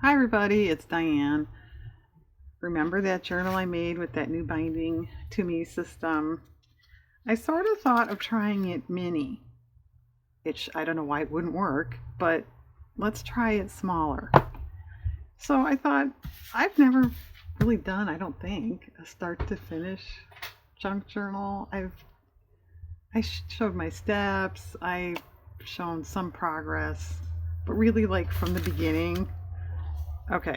Hi everybody, it's Diane. Remember that journal I made with that new binding to me system? I sort of thought of trying it mini, which I don't know why it wouldn't work, but let's try it smaller. So I thought, I've never really done, I don't think, a start to finish junk journal. I showed my steps, I've shown some progress, but really like from the beginning. Okay,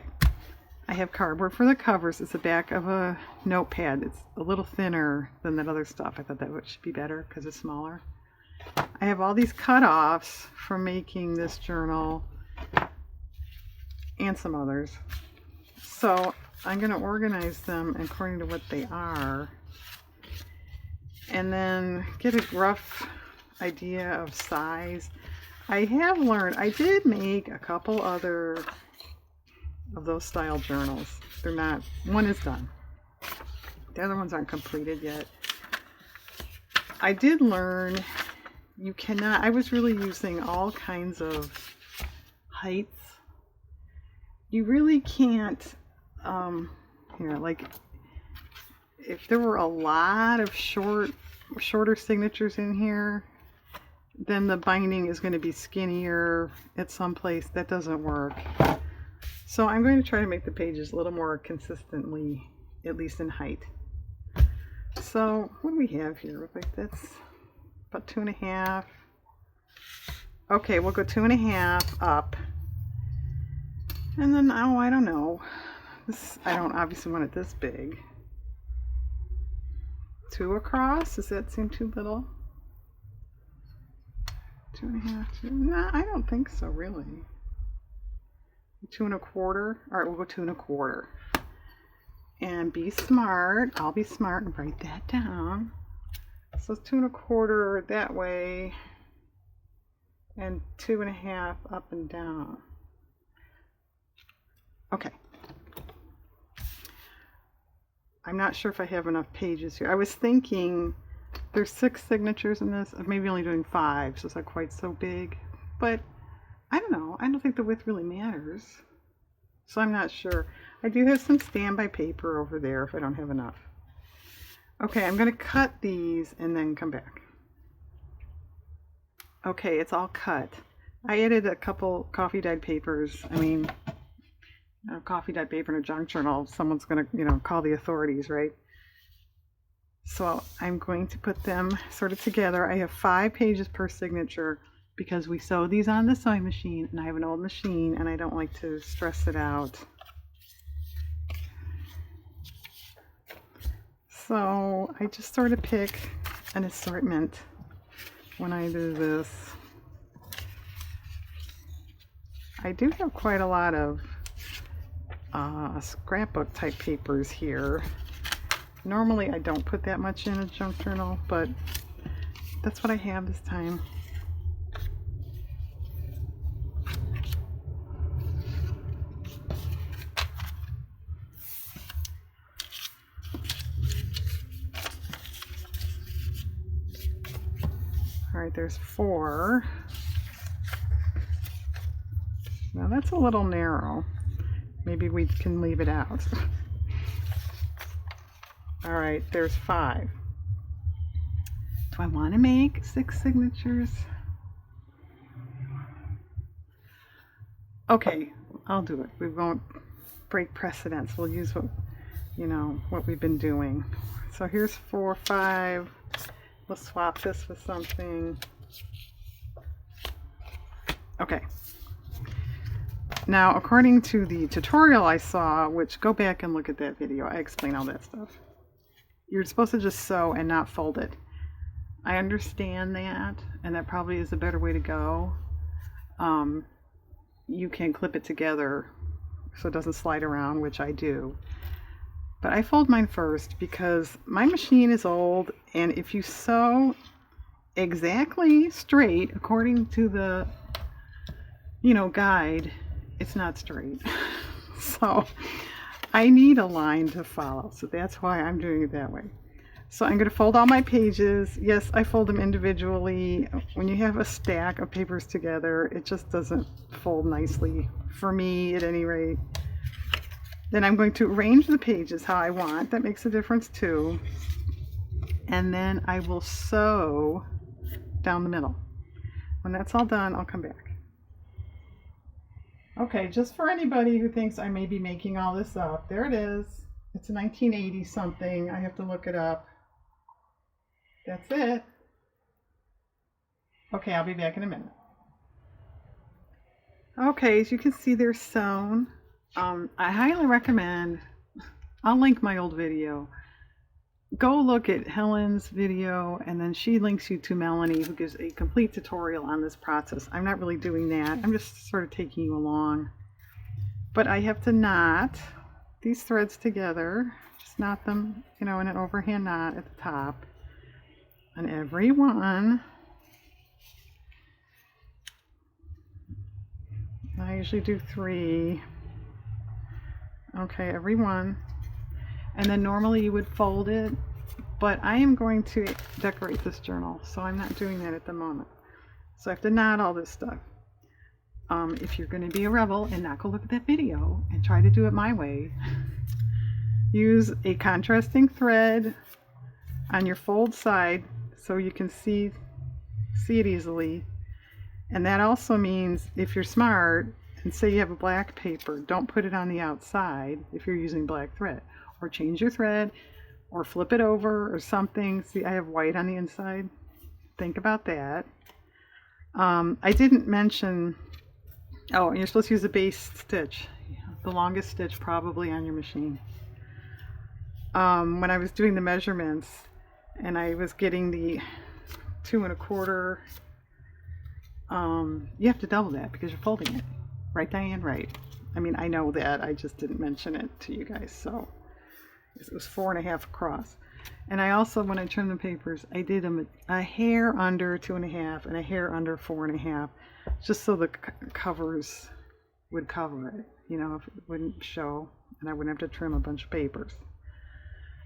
I have cardboard for the covers. It's the back of a notepad. It's a little thinner than that other stuff. I thought that should be better because it's smaller. I have all these cut-offs from making this journal and some others. So I'm going to organize them according to what they are and then get a rough idea of size. I have learned, I did make a couple other of those style journals. They're not, one is done. The other ones aren't completed yet. I did learn you cannot, I was really using all kinds of heights. You really can't, like if there were a lot of shorter signatures in here, then the binding is going to be skinnier at some place. That doesn't work. So I'm going to try to make the pages a little more consistently, at least in height. So what do we have here? Like that's about 2.5. Okay, we'll go 2.5 up. And then, oh, I don't know. I don't obviously want it this big. 2 across, does that seem too little? 2.5, no, I don't think so, really. 2 1/4. All right, we'll go 2 1/4. And be smart. I'll be smart and write that down. So 2 1/4 that way, and 2.5 up and down. Okay. I'm not sure if I have enough pages here. I was thinking there's 6 signatures in this. I'm maybe only doing 5, so it's not quite so big. But I don't know. I don't think the width really matters. So I'm not sure. I do have some standby paper over there if I don't have enough. Okay, I'm going to cut these and then come back. Okay, it's all cut. I added a couple coffee dyed papers. I mean, coffee dyed paper in a junk journal. Someone's going to, call the authorities, right? So I'm going to put them sort of together. I have 5 pages per signature, because we sew these on the sewing machine, and I have an old machine and I don't like to stress it out. So I just sort of pick an assortment when I do this. I do have quite a lot of scrapbook type papers here. Normally I don't put that much in a junk journal, but that's what I have this time. All right, there's 4. Now that's a little narrow. Maybe we can leave it out. All right, there's 5. Do I want to make 6 signatures? Okay, I'll do it. We won't break precedence. We'll use what we've been doing. So here's 4, 5. We'll swap this with something. Okay. Now, according to the tutorial I saw, which go back and look at that video, I explain all that stuff. You're supposed to just sew and not fold it. I understand that, and that probably is a better way to go. You can clip it together so it doesn't slide around, which I do. But I fold mine first because my machine is old, and if you sew exactly straight according to the guide, it's not straight. So I need a line to follow, so that's why I'm doing it that way. So I'm going to fold all my pages. Yes, I fold them individually. When you have a stack of papers together, it just doesn't fold nicely, for me at any rate. Then I'm going to arrange the pages how I want. That makes a difference too. And then I will sew down the middle. When that's all done, I'll come back. Okay, just for anybody who thinks I may be making all this up, there it is. It's a 1980 something. I have to look it up. That's it. Okay, I'll be back in a minute. Okay, as you can see, they're sewn. I highly recommend, I'll link my old video. Go look at Helen's video, and then she links you to Melanie, who gives a complete tutorial on this process. I'm not really doing that. I'm just sort of taking you along. But I have to knot these threads together. Just knot them, in an overhand knot at the top. On every one. I usually do 3. Okay, every one. And then normally you would fold it, but I am going to decorate this journal, so I'm not doing that at the moment. So I have to knot all this stuff. If you're going to be a rebel and not go look at that video and try to do it my way, use a contrasting thread on your fold side so you can see it easily. And that also means if you're smart and say you have a black paper, don't put it on the outside if you're using black thread, or change your thread or flip it over or something. See, I have white on the inside. Think about that. I didn't mention, and you're supposed to use a base stitch, the longest stitch probably on your machine. When I was doing the measurements and I was getting the 2 1/4, you have to double that because you're folding it. Right, Diane? Right. I mean, I know that. I just didn't mention it to you guys. So it was 4 1/2 across. And I also, when I trimmed the papers, I did a hair under 2 1/2 and a hair under 4 1/2, just so the covers would cover it, if it wouldn't show and I wouldn't have to trim a bunch of papers.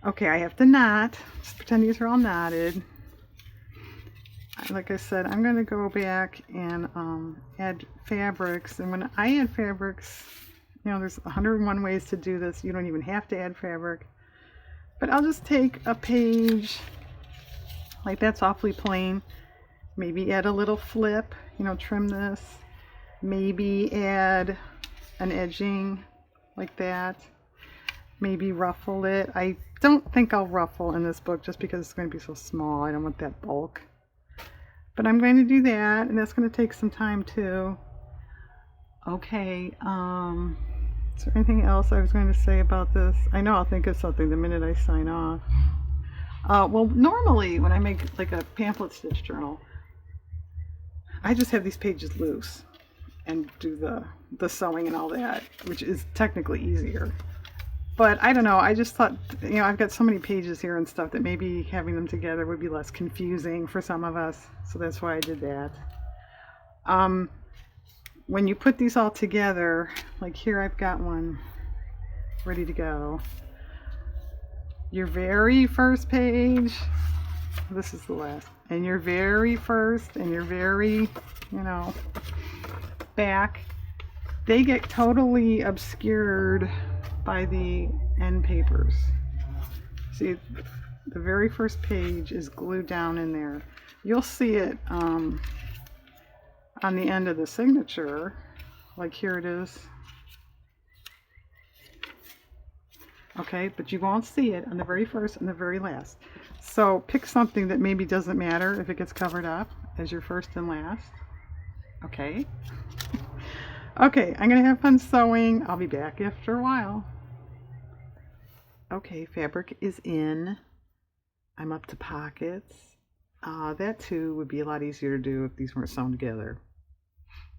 Okay, I have to knot. Just pretend these are all knotted. Like I said, I'm going to go back and add fabrics. And when I add fabrics, there's 101 ways to do this. You don't even have to add fabric. But I'll just take a page, like that's awfully plain. Maybe add a little flip, trim this. Maybe add an edging like that. Maybe ruffle it. I don't think I'll ruffle in this book just because it's going to be so small. I don't want that bulk. But I'm going to do that, and that's going to take some time too. Okay, is there anything else I was going to say about this? I know I'll think of something the minute I sign off. Well, normally when I make like a pamphlet stitch journal, I just have these pages loose and do the sewing and all that, which is technically easier. But I don't know, I just thought, I've got so many pages here and stuff that maybe having them together would be less confusing for some of us. So that's why I did that. When you put these all together, like here I've got one ready to go. Your very first page, this is the last, and your very first and your very, back, they get totally obscured by the end papers. See, the very first page is glued down in there. You'll see it on the end of the signature, like here it is. Okay, but you won't see it on the very first and the very last. So pick something that maybe doesn't matter if it gets covered up as your first and last. Okay. Okay, I'm gonna have fun sewing. I'll be back after a while. Okay, fabric is in. I'm up to pockets. That too would be a lot easier to do if these weren't sewn together.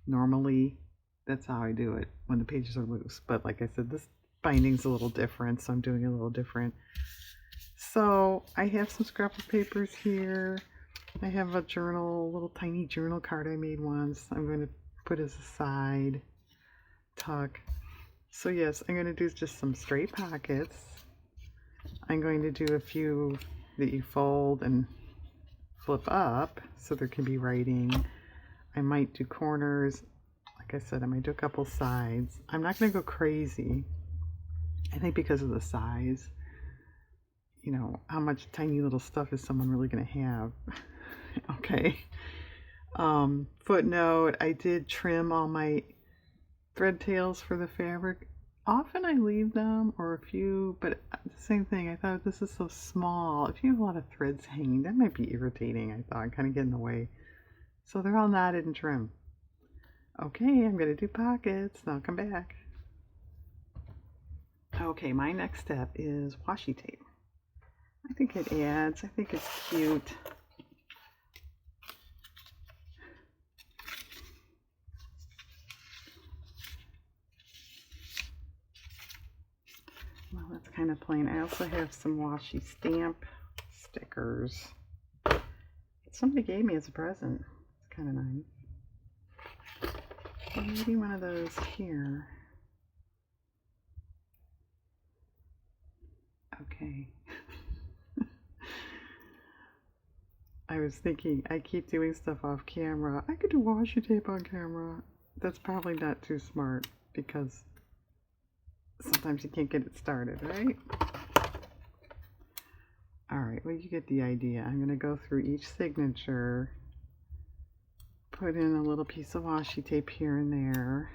Normally, that's how I do it when the pages are loose. But like I said, this binding's a little different, so I'm doing it a little different. So I have some scrapbook papers here. I have a journal, a little tiny journal card I made once. I'm going to put as a side tuck. So yes, I'm going to do just some straight pockets. I'm going to do a few that you fold and flip up so there can be writing. I might do corners. Like I said, I might do a couple sides. I'm not going to go crazy. I think because of the size, you know, how much tiny little stuff is someone really going to have? Okay. Footnote, I did trim all my thread tails for the fabric. Often I leave them, or a few, but the same thing. I thought, this is so small. If you have a lot of threads hanging, that might be irritating, I thought, kind of get in the way. So they're all knotted and trimmed. Okay, I'm going to do pockets, and I'll come back. Okay, my next step is washi tape. I think it adds, I think it's cute. Well, that's kind of plain. I also have some washi stamp stickers. Somebody gave me as a present. It's kind of nice. So maybe one of those here. Okay. I was thinking, I keep doing stuff off camera. I could do washi tape on camera. That's probably not too smart because sometimes you can't get it started, right? Alright, well, you get the idea. I'm going to go through each signature, put in a little piece of washi tape here and there.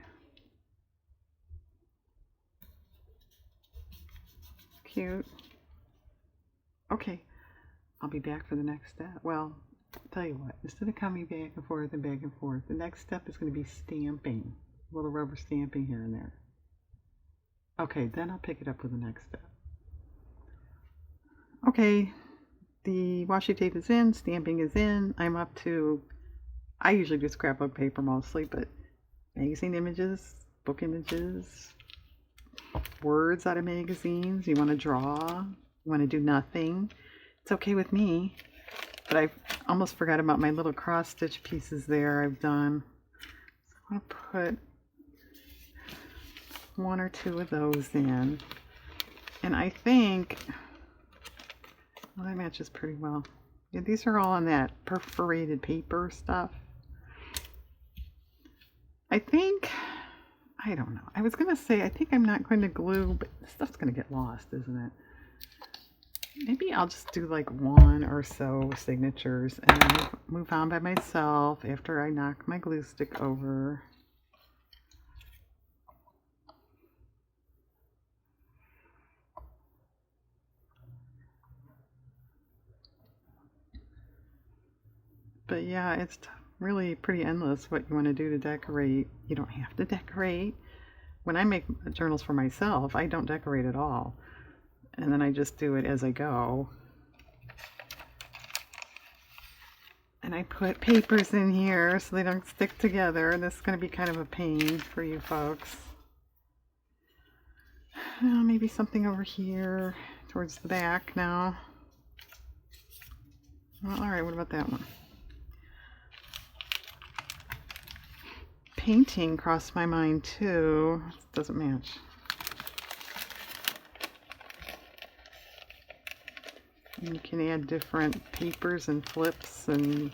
Cute. Okay, I'll be back for the next step. Well, I'll tell you what, instead of coming back and forth and back and forth, the next step is going to be stamping. A little rubber stamping here and there. Okay, then I'll pick it up with the next step. Okay, the washi tape is in, stamping is in. I'm up to, I usually do scrapbook paper mostly, but magazine images, book images, words out of magazines. You want to draw, you want to do nothing. It's okay with me, but I almost forgot about my little cross stitch pieces there I've done. So I want to put one or two of those in. And I think, well, that matches pretty well. Yeah, these are all on that perforated paper stuff. I think, I don't know. I was going to say, I think I'm not going to glue, but this stuff's going to get lost, isn't it? Maybe I'll just do like one or so signatures and then move on by myself after I knock my glue stick over. But yeah, it's really pretty endless what you want to do to decorate. You don't have to decorate. When I make journals for myself, I don't decorate at all. And then I just do it as I go. And I put papers in here so they don't stick together. This is going to be kind of a pain for you folks. Maybe something over here towards the back now. Well, all right, what about that one? Painting crossed my mind too. It doesn't match. And you can add different papers and flips and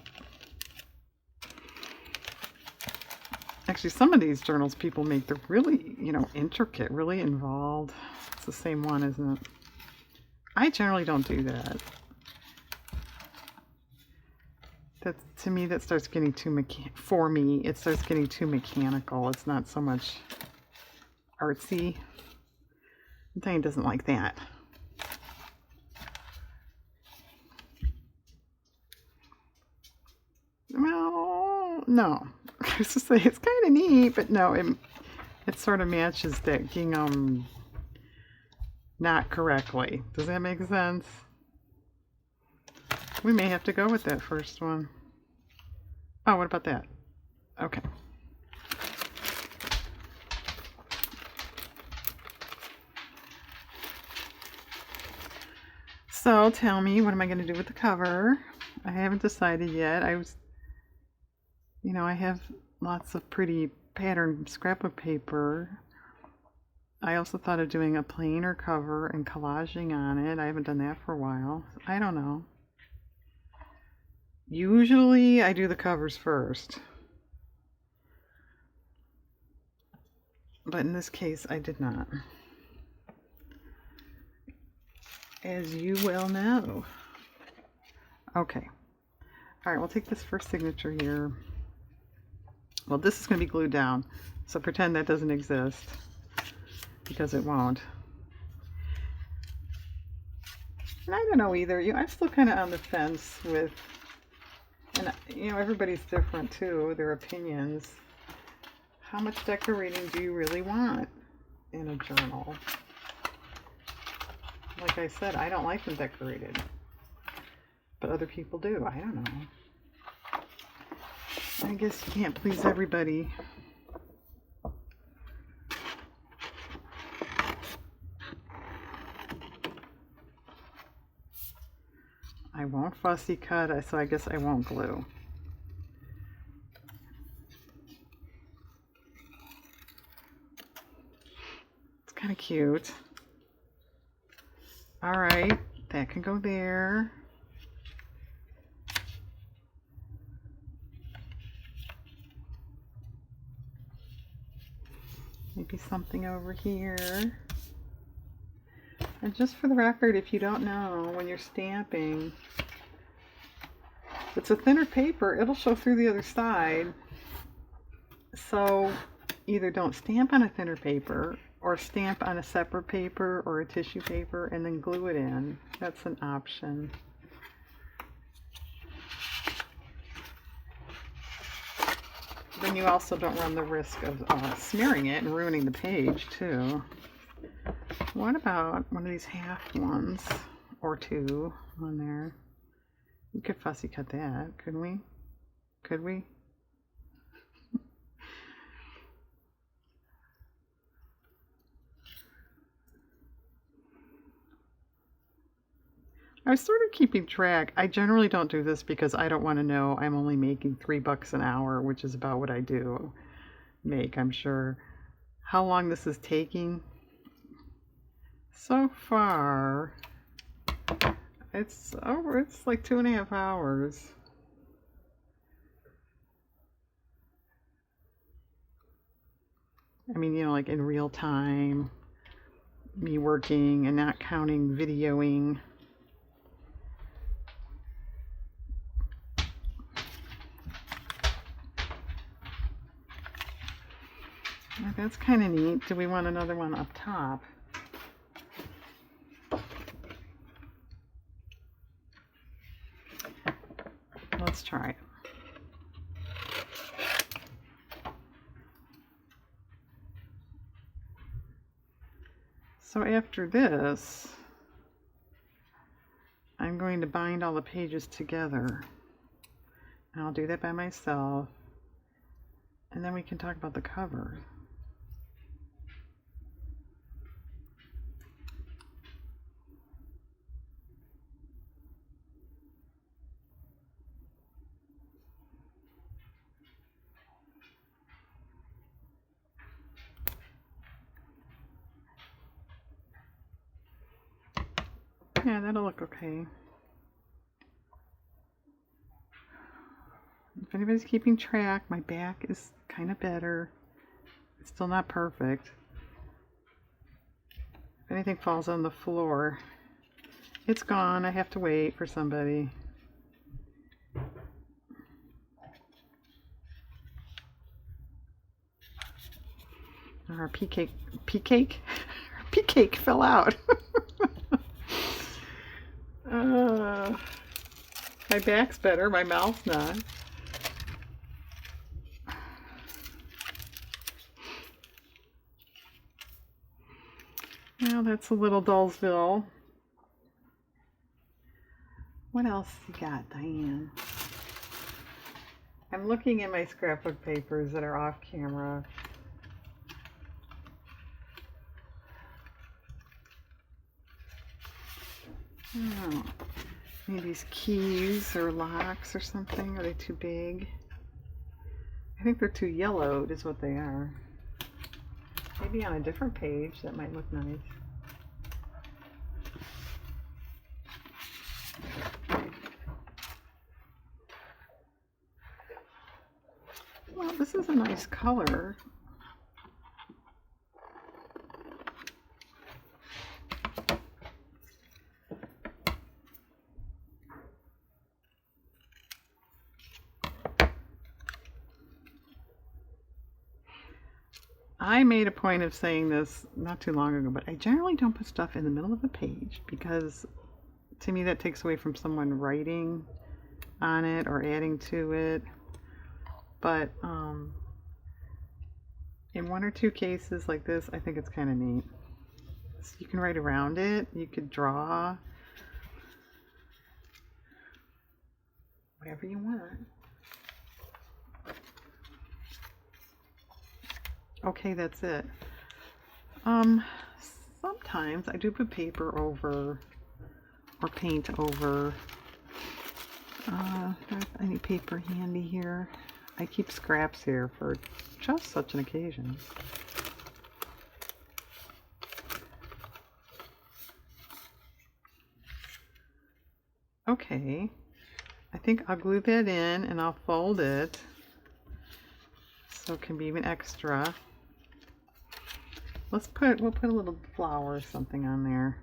actually some of these journals people make, they're really, you know, intricate, really involved. It's the same one, isn't it? I generally don't do that. That, to me, that starts getting too for me, it starts getting too mechanical. It's not so much artsy. Diane doesn't like that. Well, no. I was to say it's kind of neat, but no, it sort of matches that gingham not correctly. Does that make sense? We may have to go with that first one. Oh, what about that? Okay. So tell me, what am I going to do with the cover? I haven't decided yet. I have lots of pretty patterned scrapbook paper. I also thought of doing a plainer cover and collaging on it. I haven't done that for a while. I don't know. Usually I do the covers first. But in this case, I did not. As you well know. Okay. All right, we'll take this first signature here. Well, this is going to be glued down, so pretend that doesn't exist, because it won't. And I don't know either. I'm still kind of on the fence with, and everybody's different too, their opinions. How much decorating do you really want in a journal? Like I said, I don't like them decorated, but other people do. I don't know. I guess you can't please everybody. I won't fussy cut, so I guess I won't glue. It's kind of cute. All right, that can go there. Maybe something over here. And just for the record, if you don't know, when you're stamping, if it's a thinner paper, it'll show through the other side. So either don't stamp on a thinner paper, or stamp on a separate paper or a tissue paper and then glue it in. That's an option. Then you also don't run the risk of smearing it and ruining the page too. What about one of these half ones or two on there? We could fussy cut that, couldn't we? Could we? I was sort of keeping track. I generally don't do this because I don't want to know I'm only making $3 an hour, which is about what I do make, I'm sure. How long this is taking? So far, it's like 2.5 hours. I mean, like in real time, me working and not counting videoing. That's kind of neat. Do we want another one up top? Let's try it. So after this, I'm going to bind all the pages together. And I'll do that by myself. And then we can talk about the cover. Yeah, that'll look okay. If anybody's keeping track, my back is kind of better. It's still not perfect. If anything falls on the floor, it's gone. I have to wait for somebody. Our pea cake fell out. My back's better, my mouth's not. Well, that's a little Dullsville. What else you got, Diane? I'm looking at my scrapbook papers that are off camera. Oh, maybe these keys or locks or something. Are they too big? I think they're too yellowed is what they are. Maybe on a different page that might look nice. Well, this is a nice color. I made a point of saying this not too long ago, but I generally don't put stuff in the middle of a page because to me that takes away from someone writing on it or adding to it. But in one or two cases like this, I think it's kind of neat. So you can write around it, you could draw, whatever you want. Okay, that's it. Sometimes I do put paper over or paint over. Any paper handy here? I keep scraps here for just such an occasion. Okay, I think I'll glue that in and I'll fold it so it can be even extra. We'll put a little flower or something on there.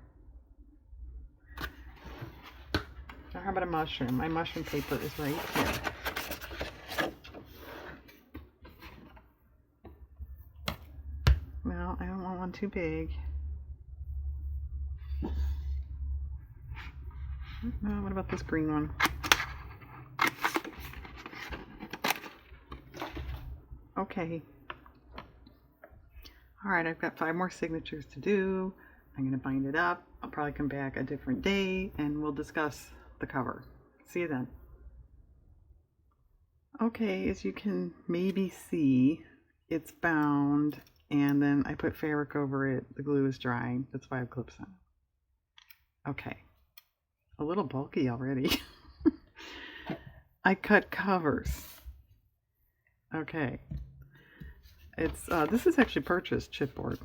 Now how about a mushroom? My mushroom paper is right here. Well, I don't want one too big. What about this green one? Okay. Alright, I've got 5 more signatures to do. I'm going to bind it up. I'll probably come back a different day and we'll discuss the cover. See you then. Okay, as you can maybe see, it's bound and then I put fabric over it. The glue is drying. That's why I have clips on it. Okay. A little bulky already. I cut covers. Okay. It's this is actually purchased chipboard.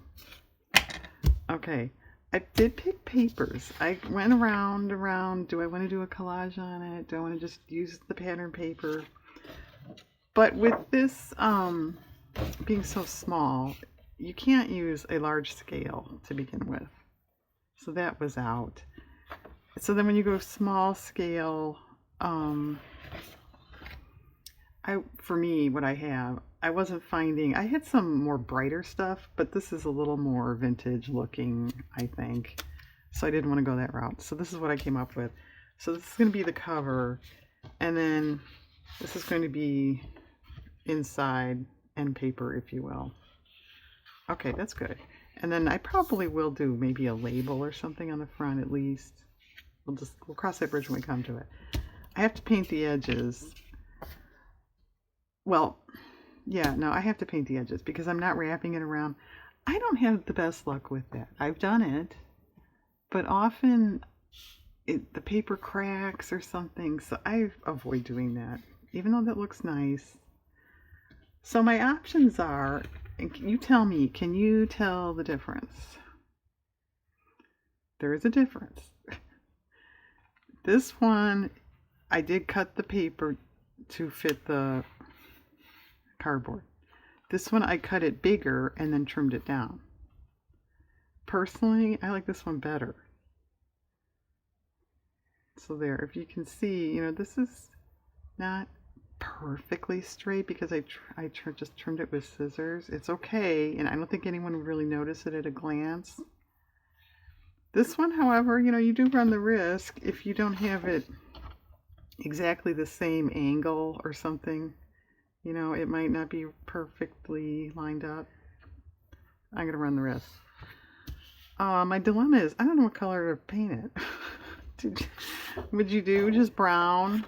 Okay, I did pick papers. I went around. Do I want to do a collage on it? Do I want to just use the pattern paper? But with this being so small, you can't use a large scale to begin with. So that was out. So then when you go small scale, for me, what I wasn't finding, I had some more brighter stuff, but this is a little more vintage looking, I think. So I didn't want to go that route. So this is what I came up with. So this is going to be the cover, and then this is going to be inside end paper, if you will. Okay, that's good. And then I probably will do maybe a label or something on the front at least. We'll cross that bridge when we come to it. I have to paint the edges. Well, yeah, no, I have to paint the edges because I'm not wrapping it around. I don't have the best luck with that. I've done it, but often the paper cracks or something, so I avoid doing that, even though that looks nice. So my options are, and you tell me, can you tell the difference? There is a difference. This one, I did cut the paper to fit the cardboard. This one I cut it bigger and then trimmed it down. Personally, I like this one better. So there, if you can see, you know, this is not perfectly straight because I just trimmed it with scissors. It's okay, and I don't think anyone would really notice it at a glance. This one, however, you know, you do run the risk if you don't have it exactly the same angle or something. You know, it might not be perfectly lined up. I'm going to run the risk. My dilemma is, I don't know what color to paint it. Would you do just brown?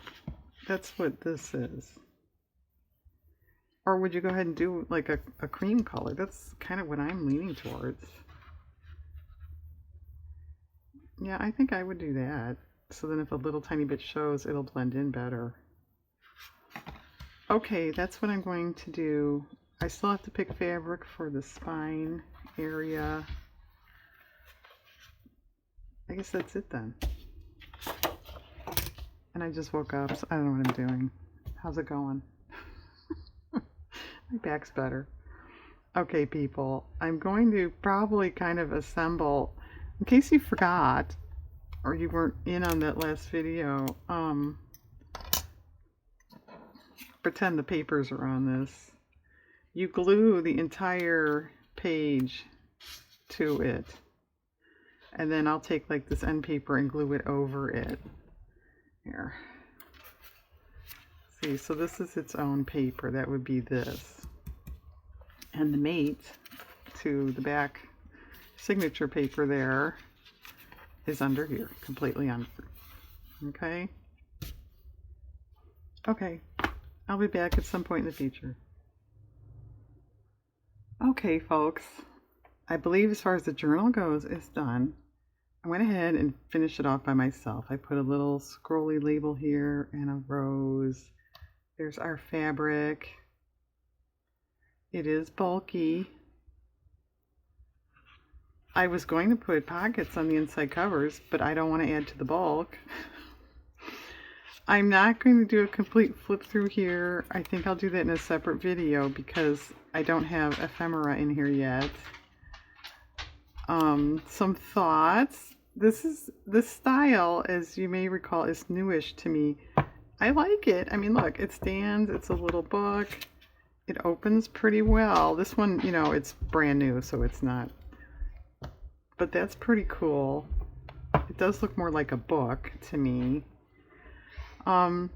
That's what this is. Or would you go ahead and do like a cream color? That's kind of what I'm leaning towards. Yeah, I think I would do that. So then if a little tiny bit shows, it'll blend in better. Okay, that's what I'm going to do. I still have to pick fabric for the spine area. I guess that's it then. And I just woke up, so I don't know what I'm doing. How's it going? My back's better. Okay, people, I'm going to probably kind of assemble, in case you forgot, or you weren't in on that last video, pretend the papers are on this. You glue the entire page to it. And then I'll take like this end paper and glue it over it. Here. See, so this is its own paper. That would be this. And the mate to the back signature paper there is under here, completely under. Okay? Okay. I'll be back at some point in the future. Okay, folks. I believe as far as the journal goes, it's done. I went ahead and finished it off by myself. I put a little scrolly label here and a rose. There's our fabric. It is bulky. I was going to put pockets on the inside covers, but I don't want to add to the bulk. I'm not going to do a complete flip through here. I think I'll do that in a separate video because I don't have ephemera in here yet. Some thoughts. This style, as you may recall, is newish to me. I like it. I mean, look, it stands. It's a little book. It opens pretty well. This one, you know, it's brand new, so it's not. But that's pretty cool. It does look more like a book to me. I'm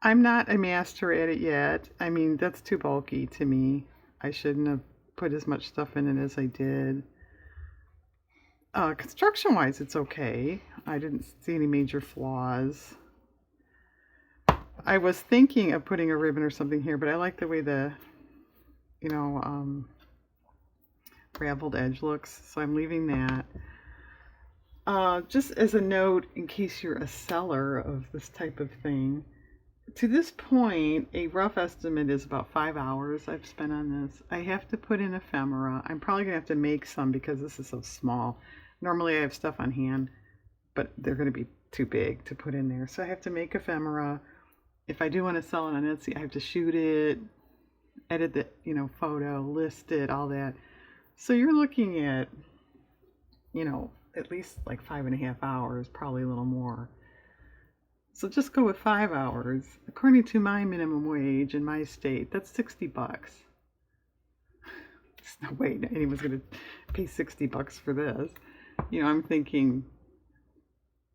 not a master at it yet. I mean, that's too bulky to me. I shouldn't have put as much stuff in it as I did. Construction-wise, it's okay. I didn't see any major flaws. I was thinking of putting a ribbon or something here, but I like the way the, you know, raveled edge looks, so I'm leaving that. Just as a note, in case you're a seller of this type of thing, to this point, a rough estimate is about 5 hours I've spent on this. I have to put in ephemera. I'm probably going to have to make some because this is so small. Normally I have stuff on hand, but they're going to be too big to put in there. So I have to make ephemera. If I do want to sell it on Etsy, I have to shoot it, edit the, you know, photo, list it, all that. So you're looking at, you know, at least like 5.5 hours, probably a little more. So just go with 5 hours. According to my minimum wage in my state, that's $60. There's no way anyone's going to pay $60 for this. You know, I'm thinking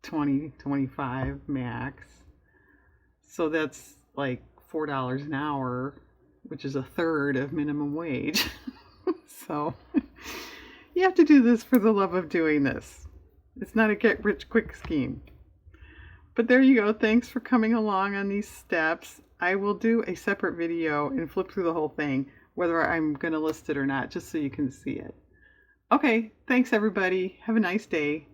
20, 25 max. So that's like $4 an hour, which is a third of minimum wage. So you have to do this for the love of doing this. It's not a get-rich-quick scheme. But there you go. Thanks for coming along on these steps. I will do a separate video and flip through the whole thing, whether I'm going to list it or not, just so you can see it. Okay, thanks everybody. Have a nice day.